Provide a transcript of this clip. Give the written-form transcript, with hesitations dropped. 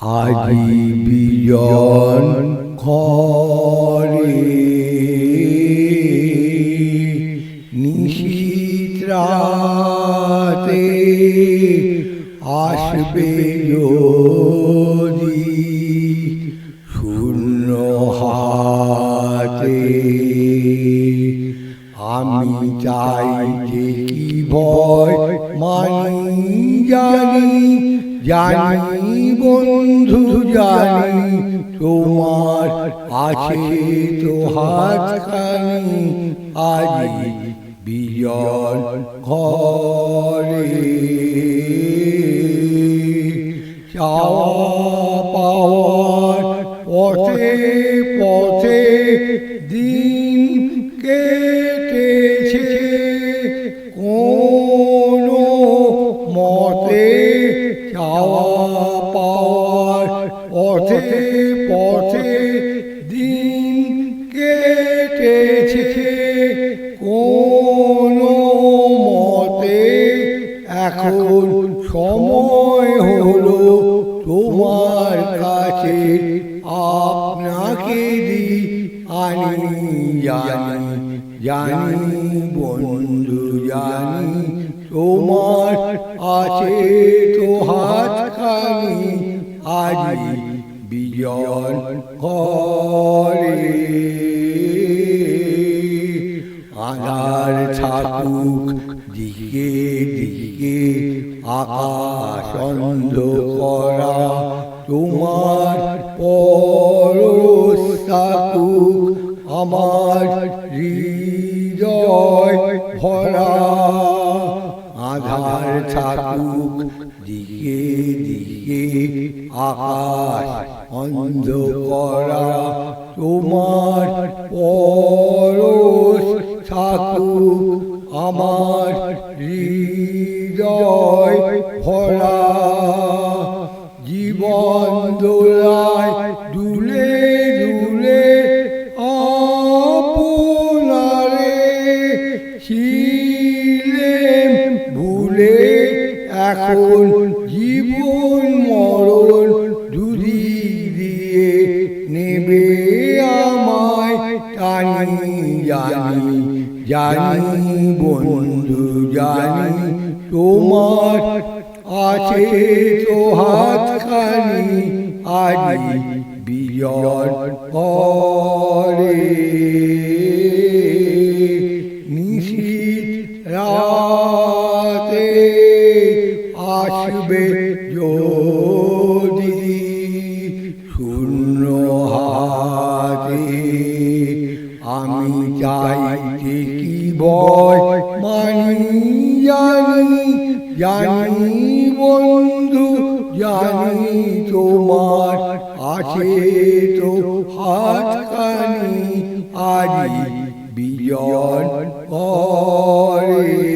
আজি বিজন ঘরে নিশীথ রাতে আসবে যদি শূন্য হাতে। আমি চাই যে কি ভয় মানি জানি, জানি বন্ধু জানি তোমার আছে তো হাতখানি আজি বিজন ঘরে। চাওয়া পাওয়ার পথে পথে দিন কেটেছে, কোনো মতে চাওয়া পাওয়ার পথে পথে দিন কেটেছে, কোনো মতে এখন সময় হলো তোমার কাছে আপনাকে দি আনি। জানি জানি বন্ধু জানি তোমার আছে তো হাতখানি আজি বিজন ঘরে। আধার থাকুক দিকে দিকে আকাশ অন্ধকারা, তোমার পরশ থাকুক আমার হৃদয় ভরা। আধার থাকুক দিকে দিকে আকাশ অন্ধকারা, তোমার পরশ থাকুক আমার হৃদয় ভরা। জীবন দোলায় দুলে দুলে আপনারে ছিলেম ভুলে, এখন জীবন মরণ দুদিক দিয়ে নেবে আমায় টানি। জানি জানি বন্ধু জানি তোমার আছে তো হাতখানি আজি বিজন ঘরে। নিশীথ রাতে আসবে যদি শূন্য হাতে। আমি চাই যে কি ভয় মানি জানি, জানি বন্ধু জানি তোমার আছে তো হাতখানি আজি বিজন ঘরে।